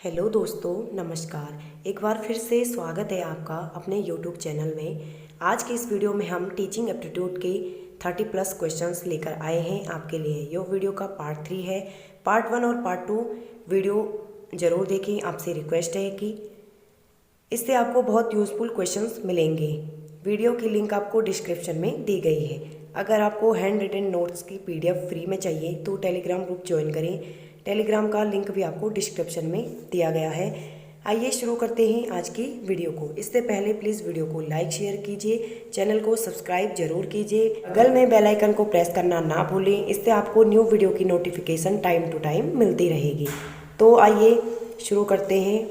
Hello दोस्तों, नमस्कार। एक बार फिर से स्वागत है आपका अपने यूट्यूब चैनल में। आज के इस वीडियो में हम टीचिंग एप्टीट्यूड के 30+ क्वेश्चंस लेकर आए हैं आपके लिए। यह वीडियो का पार्ट 3 है। पार्ट 1 और पार्ट 2 वीडियो ज़रूर देखें। आपसे रिक्वेस्ट है कि इससे आपको बहुत यूज़फुल क्वेश्चंस मिलेंगे। वीडियो की लिंक आपको डिस्क्रिप्शन में दी गई है। अगर आपको हैंड रिटन नोट्स की PDF फ्री में चाहिए तो टेलीग्राम ग्रुप ज्वाइन करें। टेलीग्राम का लिंक भी आपको डिस्क्रिप्शन में दिया गया है। आइए शुरू करते हैं आज की वीडियो को। इससे पहले प्लीज़ वीडियो को लाइक शेयर कीजिए, चैनल को सब्सक्राइब जरूर कीजिए, बगल में बेल आइकन को प्रेस करना ना भूलें। इससे आपको न्यू वीडियो की नोटिफिकेशन टाइम टू टाइम मिलती रहेगी। तो आइए शुरू करते हैं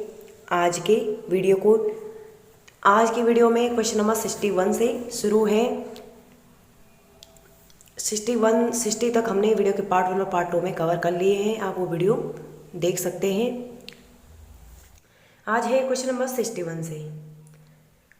आज के वीडियो को। आज की वीडियो में क्वेश्चन नंबर 61 से शुरू है। 60 तक हमने वीडियो के पार्ट 1 और पार्ट 2 में कवर कर लिए हैं। आप वो वीडियो देख सकते हैं। आज है क्वेश्चन नंबर 61 से।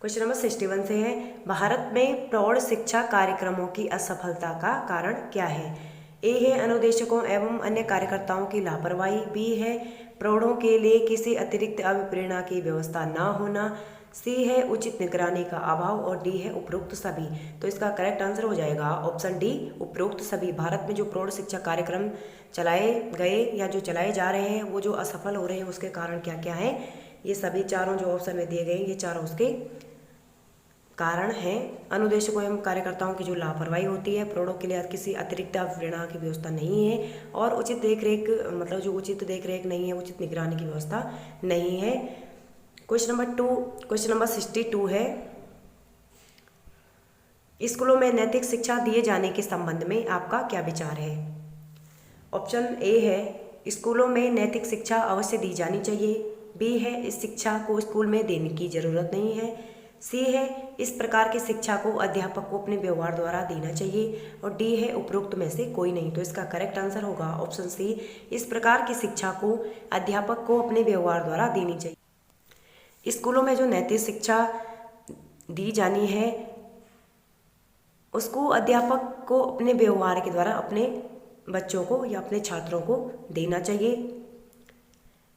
क्वेश्चन नंबर 61 से है, भारत में प्रौढ़ शिक्षा कार्यक्रमों की असफलता का कारण क्या है? ए है अनुदेशकों एवं अन्य कार्यकर्ताओं की लापरवाही, बी है प्रौढ़ों के लिए किसी अतिरिक्त अभिप्रेरणा की व्यवस्था न होना, सी है उचित निगरानी का अभाव और डी है उपरोक्त सभी। तो इसका करेक्ट आंसर हो जाएगा ऑप्शन डी, उपरोक्त सभी। भारत में जो प्रौढ़ शिक्षा कार्यक्रम चलाए गए या जो चलाए जा रहे हैं वो जो असफल हो रहे हैं उसके कारण क्या क्या है, ये सभी चारों जो ऑप्शन में दिए गए ये चारों उसके कारण हैं। अनुदेशकों एवं कार्यकर्ताओं की जो लापरवाही होती है, प्रौढ़ों के लिए किसी अतिरिक्त प्रेरणा की व्यवस्था नहीं है और उचित देखरेख मतलब जो उचित देखरेख नहीं है, उचित निगरानी की व्यवस्था नहीं है। क्वेश्चन नंबर 62 है, स्कूलों में नैतिक शिक्षा दिए जाने के संबंध में आपका क्या विचार है? ऑप्शन ए है स्कूलों में नैतिक शिक्षा अवश्य दी जानी चाहिए, बी है इस शिक्षा को स्कूल में देने की जरूरत नहीं है, सी है इस प्रकार की शिक्षा को अध्यापक को अपने व्यवहार द्वारा देना चाहिए और डी है उपरोक्त में से कोई नहीं। तो इसका करेक्ट आंसर होगा ऑप्शन सी, इस प्रकार की शिक्षा को अध्यापक को अपने व्यवहार द्वारा देनी चाहिए। स्कूलों में जो नैतिक शिक्षा दी जानी है उसको अध्यापक को अपने व्यवहार के द्वारा अपने बच्चों को या अपने छात्रों को देना चाहिए।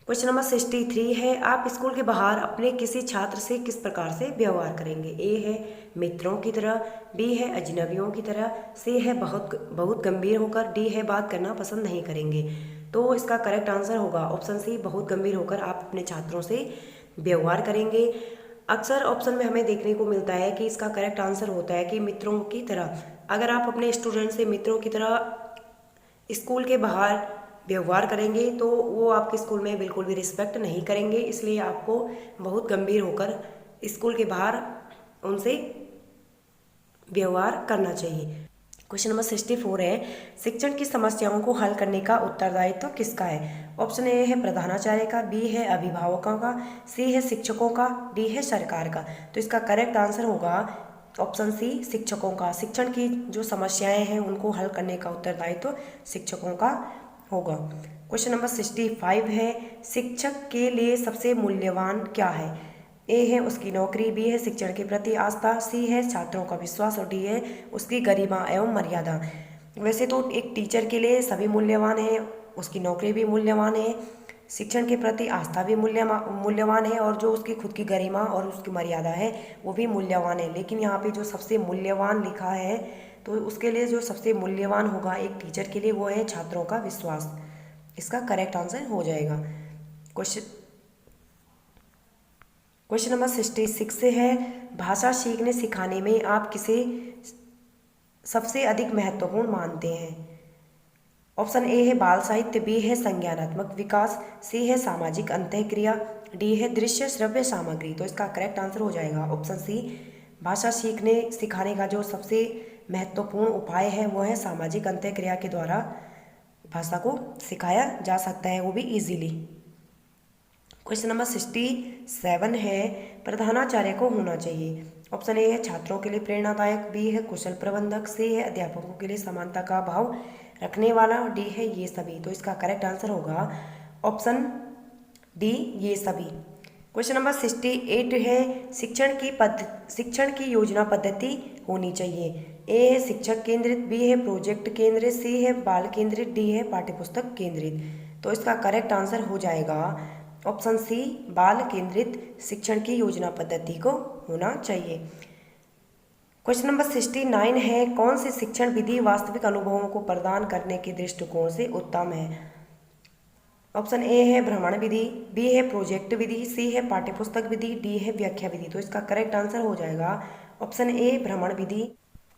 क्वेश्चन नंबर 63 है, आप स्कूल के बाहर अपने किसी छात्र से किस प्रकार से व्यवहार करेंगे? ए है मित्रों की तरह, बी है अजनबियों की तरह, सी है बहुत गंभीर होकर, डी है बात करना पसंद नहीं करेंगे। तो इसका करेक्ट आंसर होगा ऑप्शन सी, बहुत गंभीर होकर आप अपने छात्रों से व्यवहार करेंगे। अक्सर ऑप्शन में हमें देखने को मिलता है कि इसका करेक्ट आंसर होता है कि मित्रों की तरह। अगर आप अपने स्टूडेंट से मित्रों की तरह स्कूल के बाहर व्यवहार करेंगे तो वो आपके स्कूल में बिल्कुल भी रिस्पेक्ट नहीं करेंगे, इसलिए आपको बहुत गंभीर होकर स्कूल के बाहर उनसे व्यवहार करना चाहिए। क्वेश्चन नंबर 64 है, शिक्षण की समस्याओं को हल करने का उत्तरदायित्व किसका है? ऑप्शन ए है प्रधानाचार्य का, बी है अभिभावकों का, सी है शिक्षकों का, डी है सरकार का। तो इसका करेक्ट आंसर होगा ऑप्शन सी, शिक्षकों का। शिक्षण की जो समस्याएं हैं उनको हल करने का उत्तरदायित्व शिक्षकों का होगा। क्वेश्चन नंबर 65 है, शिक्षक के लिए सबसे मूल्यवान क्या है? ए है उसकी नौकरी, बी है शिक्षण के प्रति आस्था, सी है छात्रों का विश्वास और डी है उसकी गरिमा एवं मर्यादा। वैसे तो एक टीचर के लिए सभी मूल्यवान है, उसकी नौकरी भी मूल्यवान है, शिक्षण के प्रति आस्था भी मूल्यवान है और जो उसकी खुद की गरिमा और उसकी मर्यादा है वो भी मूल्यवान है। लेकिन यहाँ पे जो सबसे मूल्यवान लिखा है तो उसके लिए जो सबसे मूल्यवान होगा एक टीचर के लिए वो है छात्रों का विश्वास। इसका करेक्ट आंसर हो जाएगा। क्वेश्चन नंबर 66 से है, भाषा सीखने सिखाने में आप किसे सबसे अधिक महत्वपूर्ण मानते हैं? ऑप्शन ए है बाल साहित्य, बी है संज्ञानात्मक विकास, सी है सामाजिक अंतःक्रिया, डी है दृश्य श्रव्य सामग्री। तो इसका करेक्ट आंसर हो जाएगा ऑप्शन सी, भाषा सीखने सिखाने का जो सबसे महत्वपूर्ण उपाय है वो है सामाजिक अंतःक्रिया के द्वारा भाषा को सिखाया जा सकता है, वो भी इजीली। क्वेश्चन नंबर 67 है, प्रधानाचार्य को होना चाहिए। ऑप्शन ए है छात्रों के लिए प्रेरणादायक, बी है कुशल प्रबंधक, सी है अध्यापकों के लिए समानता का भाव रखने वाला, डी है ये सभी। तो इसका करेक्ट आंसर होगा ऑप्शन डी, ये सभी। क्वेश्चन नंबर 68 है, शिक्षण की योजना पद्धति होनी चाहिए। ए है शिक्षक केंद्रित, बी है प्रोजेक्ट केंद्रित, सी है बाल केंद्रित, डी है पाठ्यपुस्तक केंद्रित। तो इसका करेक्ट आंसर हो जाएगा ऑप्शन सी बाल केंद्रित शिक्षण की योजना पद्धति को होना चाहिए। क्वेश्चन नंबर 69 है, कौन सी शिक्षण विधि वास्तविक अनुभवों को प्रदान करने के दृष्टिकोण से उत्तम है? ऑप्शन ए है भ्रमण विधि, बी है प्रोजेक्ट विधि, सी है पाठ्यपुस्तक विधि, डी है व्याख्या विधि। तो इसका करेक्ट आंसर हो जाएगा ऑप्शन ए भ्रमण विधि।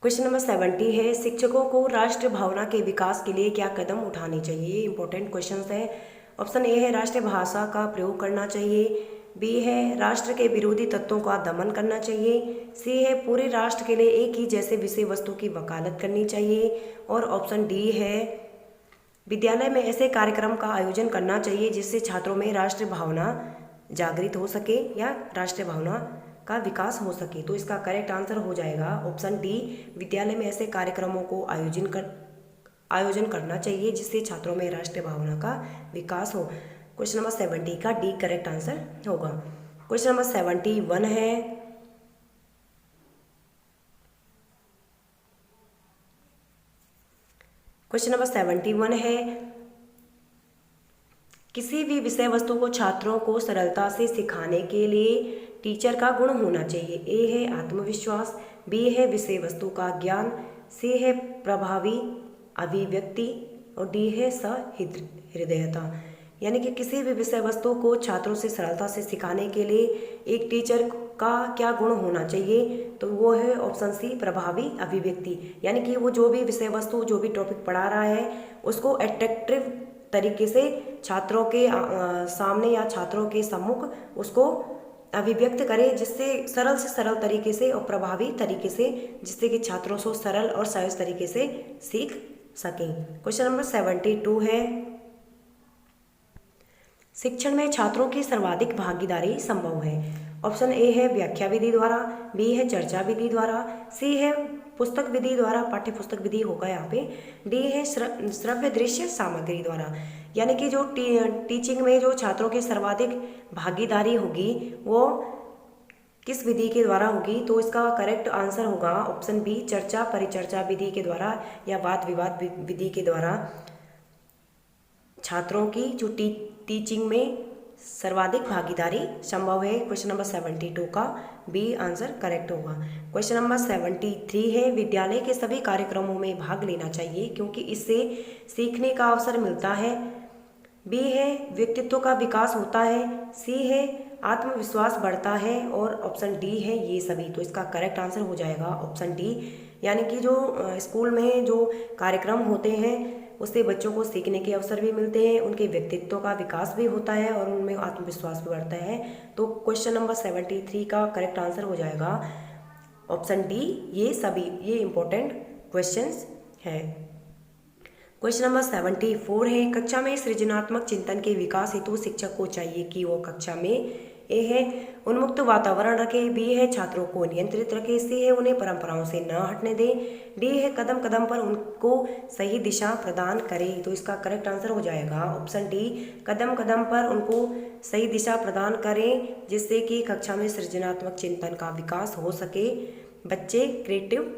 क्वेश्चन नंबर 70 है, शिक्षकों को राष्ट्र भावना के विकास के लिए क्या कदम उठाने चाहिए? इंपॉर्टेंट क्वेश्चन है। ऑप्शन ए है राष्ट्रीय भाषा का प्रयोग करना चाहिए, बी है राष्ट्र के विरोधी तत्वों का दमन करना चाहिए, सी है पूरे राष्ट्र के लिए एक ही जैसे विषय वस्तु की वकालत करनी चाहिए, और ऑप्शन डी है विद्यालय में ऐसे कार्यक्रम का आयोजन करना चाहिए जिससे छात्रों में राष्ट्रीय भावना जागृत हो सके या राष्ट्रीय भावना का विकास हो सके। तो इसका करेक्ट आंसर हो जाएगा ऑप्शन डी, विद्यालय में ऐसे कार्यक्रमों को आयोजन करना चाहिए जिससे छात्रों में राष्ट्रीय भावना का विकास हो। क्वेश्चन नंबर 70 का डी करेक्ट आंसर होगा। क्वेश्चन नंबर 71 है, क्वेश्चन नंबर 71 है, किसी भी विषय वस्तु को छात्रों को सरलता से सिखाने के लिए टीचर का गुण होना चाहिए। ए है आत्मविश्वास, बी है विषय वस्तु का ज्ञान, सी है प्रभावी अभिव्यक्ति, और डी है सहृदयता। यानी कि किसी भी विषय वस्तु को छात्रों से सरलता से सिखाने के लिए एक टीचर का क्या गुण होना चाहिए? तो वो है ऑप्शन सी प्रभावी अभिव्यक्ति। यानी कि वो जो भी विषय वस्तु जो भी टॉपिक पढ़ा रहा है उसको अट्रैक्टिव तरीके से छात्रों के सामने या छात्रों के सम्मुख उसको अभिव्यक्त करे, जिससे सरल से सरल तरीके से और प्रभावी तरीके से, जिससे कि छात्रों को सरल और सहज तरीके से सीख सकें। क्वेश्चन नंबर 72 है, शिक्षण में छात्रों की सर्वाधिक भागीदारी संभव है। ऑप्शन ए है व्याख्या विधि द्वारा, बी है चर्चा विधि द्वारा, सी है पुस्तक विधि द्वारा, पाठ्य विधि होगा यहाँ पे, डी है श्रव्य दृश्य सामग्री द्वारा। यानी कि जो टीचिंग में जो छात्रों की सर्वाधिक भागीदारी होगी वो किस विधि के द्वारा होगी? तो इसका करेक्ट आंसर होगा ऑप्शन बी चर्चा परिचर्चा विधि के द्वारा या वाद विवाद विधि के द्वारा छात्रों की जो टीचिंग में सर्वाधिक भागीदारी संभव है। क्वेश्चन नंबर 72 का बी आंसर करेक्ट होगा। क्वेश्चन नंबर 73 है, विद्यालय के सभी कार्यक्रमों में भाग लेना चाहिए क्योंकि इससे सीखने का अवसर मिलता है। बी है व्यक्तित्व का विकास होता है, सी है आत्मविश्वास बढ़ता है, और ऑप्शन डी है ये सभी। तो इसका करेक्ट आंसर हो जाएगा ऑप्शन डी। यानी कि जो स्कूल में जो कार्यक्रम होते हैं उससे बच्चों को सीखने के अवसर भी मिलते हैं, उनके व्यक्तित्व का विकास भी होता है और उनमें आत्मविश्वास भी बढ़ता है। तो क्वेश्चन नंबर 73 का करेक्ट आंसर हो जाएगा ऑप्शन डी ये सभी। ये इंपॉर्टेंट क्वेश्चंस है। क्वेश्चन नंबर 74 है, कक्षा में सृजनात्मक चिंतन के विकास हेतु शिक्षक को चाहिए कि वो कक्षा में ए है उन्मुक्त वातावरण रखे, बी है छात्रों को नियंत्रित रखे, सी है उन्हें परंपराओं से न हटने दे, डी है कदम कदम पर उनको सही दिशा प्रदान करे। तो इसका करेक्ट आंसर हो जाएगा ऑप्शन डी कदम कदम पर उनको सही दिशा प्रदान करें जिससे कि कक्षा में सृजनात्मक चिंतन का विकास हो सके, बच्चे क्रिएटिव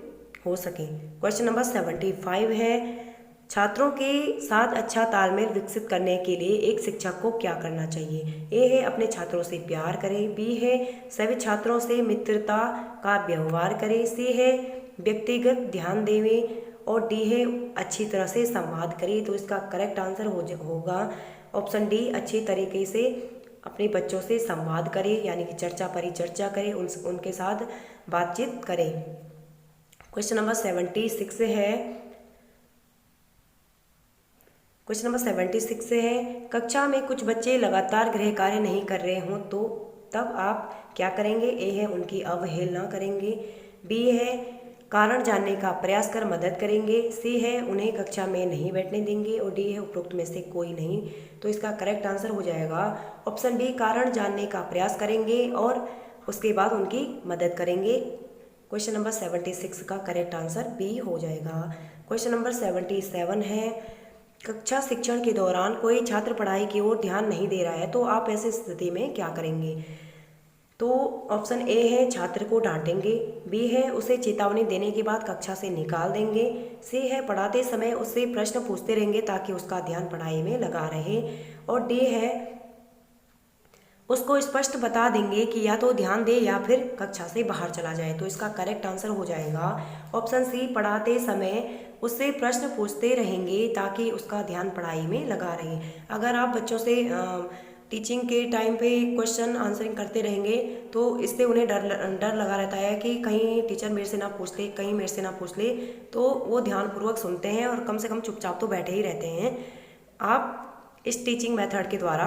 हो सकें। क्वेश्चन नंबर 75 है, छात्रों के साथ अच्छा तालमेल विकसित करने के लिए एक शिक्षक को क्या करना चाहिए? ए है अपने छात्रों से प्यार करें, बी है सभी छात्रों से मित्रता का व्यवहार करें, सी है व्यक्तिगत ध्यान देवें, और डी है अच्छी तरह से संवाद करें। तो इसका करेक्ट आंसर होगा ऑप्शन डी अच्छी तरीके से अपने बच्चों से संवाद करें, यानी कि चर्चा परिचर्चा करें, उनके साथ बातचीत करें। क्वेश्चन नंबर 76 है, क्वेश्चन नंबर 76 है, कक्षा में कुछ बच्चे लगातार गृह कार्य नहीं कर रहे हों तो तब आप क्या करेंगे? ए है उनकी अवहेलना करेंगे, बी है कारण जानने का प्रयास कर मदद करेंगे, सी है उन्हें कक्षा में नहीं बैठने देंगे, और डी है उपरोक्त में से कोई नहीं। तो इसका करेक्ट आंसर हो जाएगा ऑप्शन बी कारण जानने का प्रयास करेंगे और उसके बाद उनकी मदद करेंगे। क्वेश्चन नंबर 76 का करेक्ट आंसर बी हो जाएगा। क्वेश्चन नंबर 77 है, कक्षा शिक्षण के दौरान कोई छात्र पढ़ाई की ओर ध्यान नहीं दे रहा है तो आप ऐसी स्थिति में क्या करेंगे? तो ऑप्शन ए है छात्र को डांटेंगे, बी है उसे चेतावनी देने के बाद कक्षा से निकाल देंगे, सी है पढ़ाते समय उससे प्रश्न पूछते रहेंगे ताकि उसका ध्यान पढ़ाई में लगा रहे, और डी है उसको स्पष्ट बता देंगे कि या तो ध्यान दे या फिर कक्षा से बाहर चला जाए। तो इसका करेक्ट आंसर हो जाएगा ऑप्शन सी, पढ़ाते समय उससे प्रश्न पूछते रहेंगे ताकि उसका ध्यान पढ़ाई में लगा रहे। अगर आप बच्चों से टीचिंग के टाइम पे क्वेश्चन आंसरिंग करते रहेंगे तो इससे उन्हें डर लगा रहता है कि कहीं टीचर मेरे से ना पूछ ले, कहीं मेरे से ना पूछ ले, तो वो ध्यानपूर्वक सुनते हैं और कम से कम चुपचाप तो बैठे ही रहते हैं। आप इस टीचिंग मेथड के द्वारा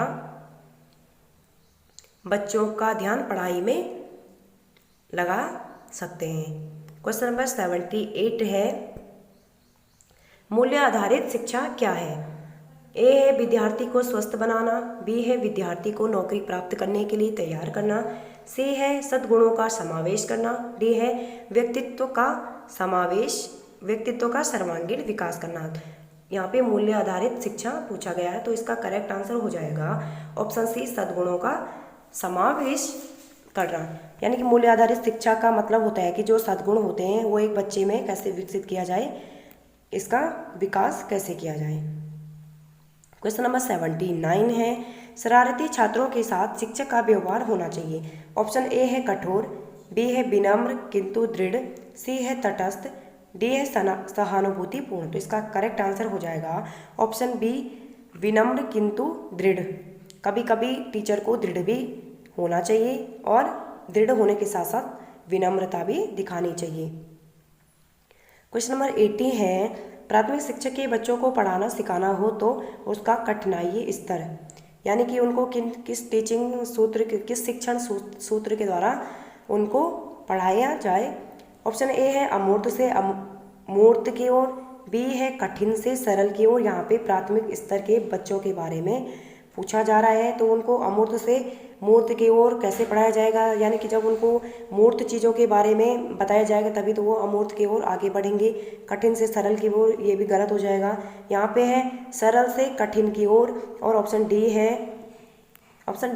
बच्चों का ध्यान पढ़ाई में लगा सकते हैं। क्वेश्चन नंबर 78 है, मूल्य आधारित शिक्षा क्या है? ए है विद्यार्थी को स्वस्थ बनाना, बी है विद्यार्थी को नौकरी प्राप्त करने के लिए तैयार करना, सी है सद्गुणों का समावेश करना, डी है व्यक्तित्व का सर्वांगीण विकास करना। यहाँ पे मूल्य आधारित शिक्षा पूछा गया है तो इसका करेक्ट आंसर हो जाएगा ऑप्शन सी, सद्गुणों का समावेश करना। यानी कि मूल्य आधारित शिक्षा का मतलब होता है कि जो सद्गुण होते हैं वो एक बच्चे में कैसे विकसित किया जाए, इसका विकास कैसे किया जाए। क्वेश्चन नंबर 79 है, शरारती छात्रों के साथ शिक्षक का व्यवहार होना चाहिए। ऑप्शन ए है कठोर, बी है विनम्र किंतु दृढ़, सी है तटस्थ, डी है सहानुभूतिपूर्ण। तो इसका करेक्ट आंसर हो जाएगा ऑप्शन बी, विनम्र किंतु दृढ़। कभी कभी टीचर को दृढ़ भी होना चाहिए और दृढ़ होने के साथ साथ विनम्रता भी दिखानी चाहिए। क्वेश्चन नंबर 80 है, प्राथमिक शिक्षक के बच्चों को पढ़ाना सिखाना हो तो उसका कठिनाई स्तर, यानी कि उनको किस शिक्षण सूत्र के द्वारा उनको पढ़ाया जाए। ऑप्शन ए है अमूर्त से मूर्त की ओर, बी है कठिन से सरल की ओर। यहाँ पे प्राथमिक स्तर के बच्चों के बारे में पूछा जा रहा है तो उनको अमूर्त से मूर्त की ओर कैसे पढ़ाया जाएगा, यानी कि जब उनको मूर्त चीज़ों के बारे में बताया जाएगा तभी तो वो अमूर्त की ओर आगे बढ़ेंगे। कठिन से सरल की ओर, ये भी गलत हो जाएगा। यहाँ पे है सरल से कठिन की ओर और ऑप्शन डी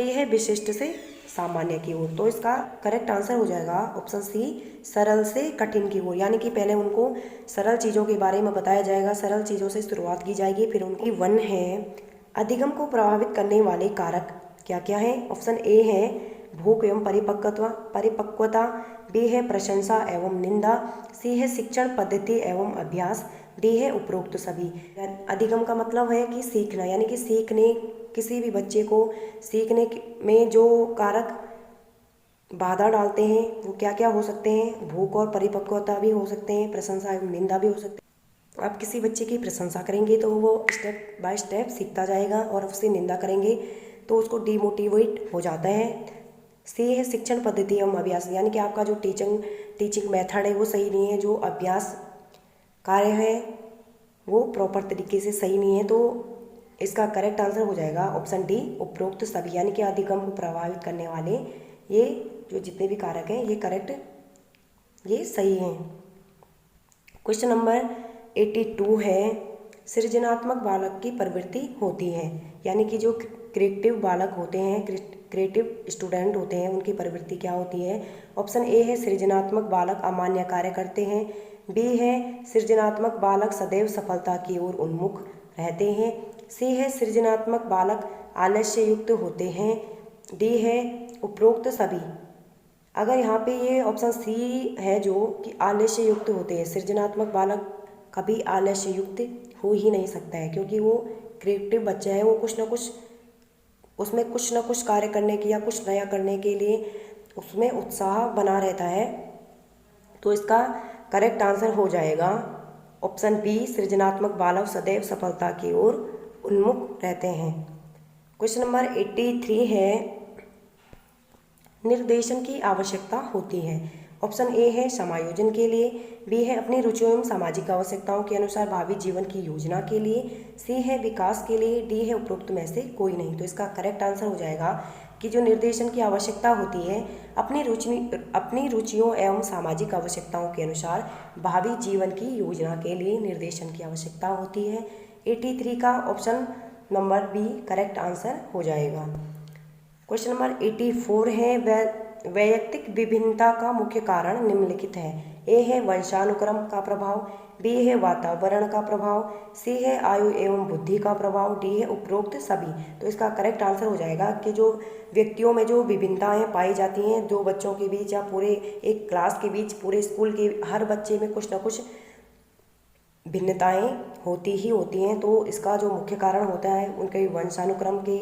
है विशिष्ट से सामान्य की ओर। तो इसका करेक्ट आंसर हो जाएगा ऑप्शन सी, सरल से कठिन की ओर। यानी कि पहले उनको सरल चीज़ों के बारे में बताया जाएगा, सरल चीज़ों से शुरुआत की जाएगी, फिर उनकी 1 है, अधिगम को प्रभावित करने वाले कारक क्या क्या है। ऑप्शन ए है भूख एवं परिपक्वता, बी है प्रशंसा एवं निंदा, सी है शिक्षण पद्धति एवं अभ्यास, डी है उपरोक्त सभी। अधिगम का मतलब है कि सीखना, यानी कि सीखने, किसी भी बच्चे को सीखने में जो कारक बाधा डालते हैं वो क्या क्या हो सकते हैं। भूख और परिपक्वता भी हो सकते हैं, प्रशंसा एवं निंदा भी हो सकते हैं। आप किसी बच्चे की प्रशंसा करेंगे तो वो स्टेप बाय स्टेप सीखता जाएगा और उससे निंदा करेंगे तो उसको डिमोटिवेट हो जाता है। सी है शिक्षण पद्धति एवं अभ्यास, यानी कि आपका जो टीचिंग मेथड है वो सही नहीं है, जो अभ्यास कार्य है वो प्रॉपर तरीके से सही नहीं है। तो इसका करेक्ट आंसर हो जाएगा ऑप्शन डी, उपरोक्त सभी। यानी कि अधिगम को प्रभावित करने वाले ये जो जितने भी कारक हैं ये करेक्ट, ये सही हैं। क्वेश्चन नंबर 82 है, सृजनात्मक बालक की प्रवृत्ति होती है, यानी कि जो क्रिएटिव बालक होते हैं, क्रिएटिव स्टूडेंट होते हैं, उनकी प्रवृत्ति क्या होती है। ऑप्शन ए है सृजनात्मक बालक अमान्य कार्य करते हैं, बी है सृजनात्मक बालक सदैव सफलता की ओर उन्मुख रहते हैं, सी है सृजनात्मक बालक आलस्य युक्त होते हैं, डी है उपरोक्त सभी। अगर यहाँ पे ये ऑप्शन सी है जो कि आलस्य युक्त होते हैं, सृजनात्मक बालक कभी आलस्य युक्त हो ही नहीं सकता है, क्योंकि वो क्रिएटिव बच्चा है, वो कुछ ना कुछ उसमें कुछ ना कुछ कार्य करने की या कुछ नया करने के लिए उसमें उत्साह बना रहता है। तो इसका करेक्ट आंसर हो जाएगा ऑप्शन बी, सृजनात्मक बालक सदैव सफलता की ओर उन्मुख रहते हैं। क्वेश्चन नंबर 83 है, निर्देशन की आवश्यकता होती है। ऑप्शन ए है समायोजन के लिए, बी है अपनी रुचियों एवं सामाजिक आवश्यकताओं के अनुसार भावी जीवन की योजना के लिए, सी है विकास के लिए, डी है उपरोक्त में से कोई नहीं। तो इसका करेक्ट आंसर हो जाएगा कि जो निर्देशन की आवश्यकता होती है अपनी रुचियों एवं सामाजिक आवश्यकताओं के अनुसार भावी जीवन की योजना के लिए निर्देशन की आवश्यकता होती है। 83 का option number B correct answer हो जाएगा। क्वेश्चन नंबर 84 है, वैयक्तिक विभिन्नता का मुख्य कारण निम्नलिखित है। ए है वंशानुक्रम का प्रभाव, बी है वातावरण का प्रभाव, सी है आयु एवं बुद्धि का प्रभाव, डी है उपरोक्त सभी। तो इसका करेक्ट आंसर हो जाएगा कि जो व्यक्तियों में जो विभिन्नताएं पाई जाती हैं, जो बच्चों के बीच या पूरे एक क्लास के बीच, पूरे स्कूल के हर बच्चे में कुछ ना कुछ भिन्नताएं होती ही होती हैं। तो इसका जो मुख्य कारण होता है उनके वंशानुक्रम के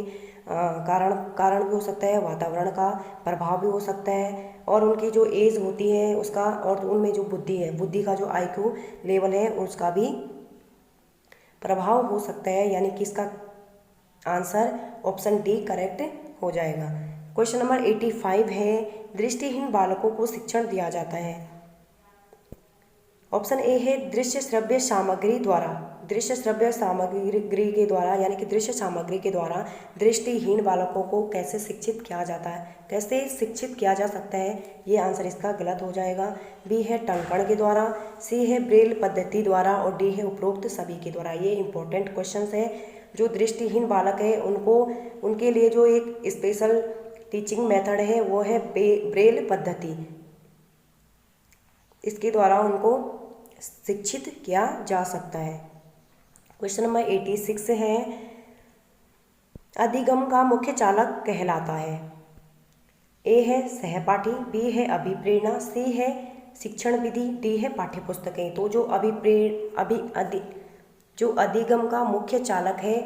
कारण भी हो सकता है, वातावरण का प्रभाव भी हो सकता है, और उनकी जो एज होती है उसका, और उनमें जो बुद्धि है, बुद्धि का जो IQ लेवल है उसका भी प्रभाव हो सकता है। यानी कि इसका आंसर ऑप्शन डी करेक्ट हो जाएगा। क्वेश्चन नंबर 85 है, दृष्टिहीन बालकों को शिक्षण दिया जाता है। ऑप्शन ए है दृश्य श्रव्य सामग्री द्वारा, दृश्य श्रव्य सामग्री के द्वारा, यानी कि दृश्य सामग्री के द्वारा दृष्टिहीन बालकों को कैसे शिक्षित किया जाता है, कैसे शिक्षित किया जा सकता है, ये आंसर इसका गलत हो जाएगा। बी है टंकण के द्वारा, सी है ब्रेल पद्धति द्वारा, और डी है उपरोक्त सभी के द्वारा। ये इंपॉर्टेंट क्वेश्चन है। जो दृष्टिहीन बालक है उनको, उनके लिए जो एक स्पेशल टीचिंग मेथड है वो है ब्रेल पद्धति, इसके द्वारा उनको शिक्षित किया जा सकता है। क्वेश्चन नंबर 86 है, अधिगम का मुख्य चालक कहलाता है। ए है सहपाठी, बी है अभिप्रेरणा, सी है शिक्षण विधि, डी है पाठ्यपुस्तकें। तो जो जो अधिगम का मुख्य चालक है,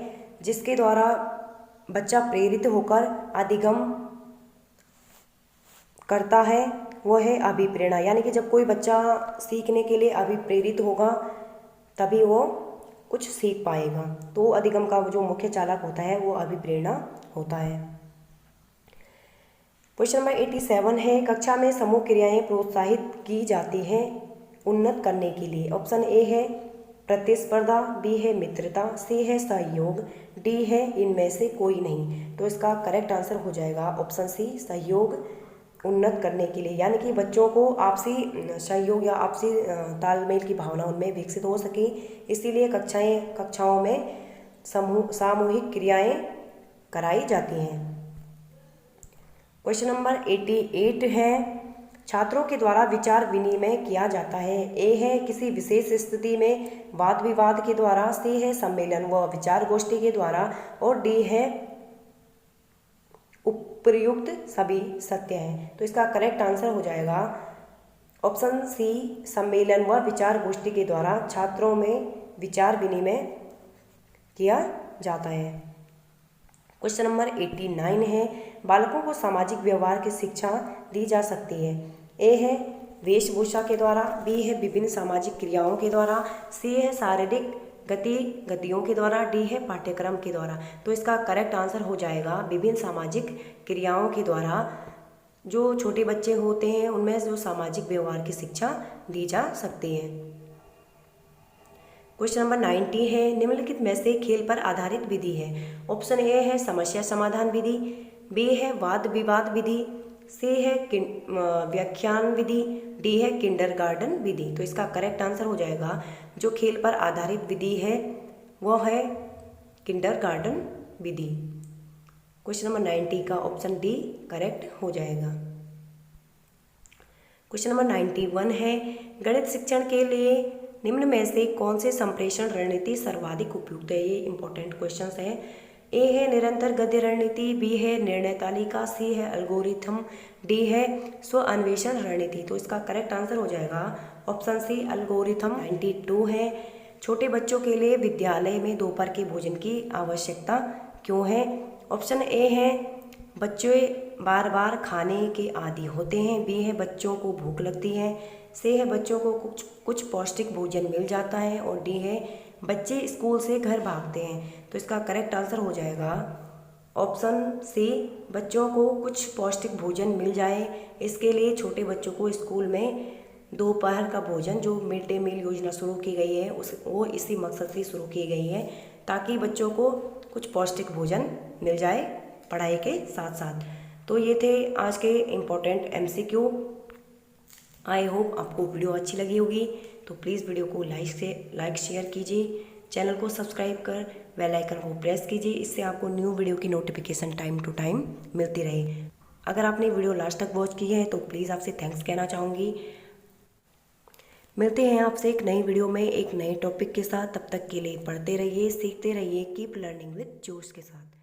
जिसके द्वारा बच्चा प्रेरित होकर अधिगम करता है, वो है अभिप्रेरणा। यानी कि जब कोई बच्चा सीखने के लिए अभिप्रेरित होगा तभी वो कुछ सीख पाएगा। तो अधिगम का जो मुख्य चालक होता है वो अभिप्रेरणा होता है। क्वेश्चन नंबर 87 है, कक्षा में समूह क्रियाएं प्रोत्साहित की जाती हैं उन्नत करने के लिए। ऑप्शन ए है प्रतिस्पर्धा, बी है मित्रता, सी है सहयोग, डी है इनमें से कोई नहीं। तो इसका करेक्ट आंसर हो जाएगा ऑप्शन सी, सहयोग उन्नत करने के लिए। यानी कि बच्चों को आपसी सहयोग या आपसी तालमेल की भावना उनमें विकसित हो सके, इसीलिए कक्षाओं में सामूहिक क्रियाएं कराई जाती हैं। क्वेश्चन नंबर 88 है, छात्रों के द्वारा विचार विनिमय किया जाता है। ए है किसी विशेष स्थिति में वाद विवाद के द्वारा, सी है सम्मेलन व विचार गोष्ठी के द्वारा, और डी है उपयुक्त सभी सत्य हैं। तो इसका करेक्ट आंसर हो जाएगा ऑप्शन सी, सम्मेलन व विचार गोष्ठी के द्वारा छात्रों में विचार विनिमय किया जाता है। क्वेश्चन नंबर 89 है, बालकों को सामाजिक व्यवहार की शिक्षा दी जा सकती है। ए है वेशभूषा के द्वारा, बी है विभिन्न सामाजिक क्रियाओं के द्वारा, सी है शारीरिक गतियों के द्वारा, डी है पाठ्यक्रम के द्वारा। तो इसका करेक्ट आंसर हो जाएगा विभिन्न सामाजिक क्रियाओं के द्वारा। जो छोटे बच्चे होते हैं उनमें जो सामाजिक व्यवहार की शिक्षा दी जा सकती है। क्वेश्चन नंबर 90 है, निम्नलिखित में से खेल पर आधारित विधि है। ऑप्शन ए है समस्या समाधान विधि, बी है वाद विवाद विधि, सी है व्याख्यान विधि, डी है किंडरगार्टन विधि। तो इसका करेक्ट आंसर हो जाएगा जो खेल पर आधारित विधि है वह है किंडरगार्टन विधि। क्वेश्चन नंबर 90 का ऑप्शन डी करेक्ट हो जाएगा। क्वेश्चन नंबर 91 है, गणित शिक्षण के लिए निम्न में से कौन से संप्रेषण रणनीति सर्वाधिक उपयुक्त है। ये इंपॉर्टेंट क्वेश्चन है। ए है निरंतर गद्य रणनीति, बी है निर्णय तालिका, सी है एल्गोरिथम, डी है स्व अन्वेषण रणनीति। तो इसका करेक्ट आंसर हो जाएगा ऑप्शन सी, एल्गोरिथम। 92 है, छोटे बच्चों के लिए विद्यालय में दोपहर के भोजन की आवश्यकता क्यों है। ऑप्शन ए है बच्चे बार बार खाने के आदी होते हैं, बी है बच्चों को भूख लगती है, सी है बच्चों को कुछ पौष्टिक भोजन मिल जाता है, और डी है बच्चे स्कूल से घर भागते हैं। तो इसका करेक्ट आंसर हो जाएगा ऑप्शन सी, बच्चों को कुछ पौष्टिक भोजन मिल जाए, इसके लिए छोटे बच्चों को स्कूल में दोपहर का भोजन जो मिड डे मील योजना शुरू की गई है वो इसी मकसद से शुरू की गई है, ताकि बच्चों को कुछ पौष्टिक भोजन मिल जाए पढ़ाई के साथ साथ। तो ये थे आज के इम्पोर्टेंट MCQ। आई होप आपको वीडियो अच्छी लगी होगी। तो प्लीज़ वीडियो को लाइक शेयर कीजिए, चैनल को सब्सक्राइब कर बेल आइकन को प्रेस कीजिए, इससे आपको न्यू वीडियो की नोटिफिकेशन टाइम टू टाइम मिलती रहे। अगर आपने वीडियो लास्ट तक वॉच की है तो प्लीज़ आपसे थैंक्स कहना चाहूँगी। मिलते हैं आपसे एक नई वीडियो में एक नए टॉपिक के साथ। तब तक के लिए पढ़ते रहिए, सीखते रहिए, कीप लर्निंग विद जोश के साथ।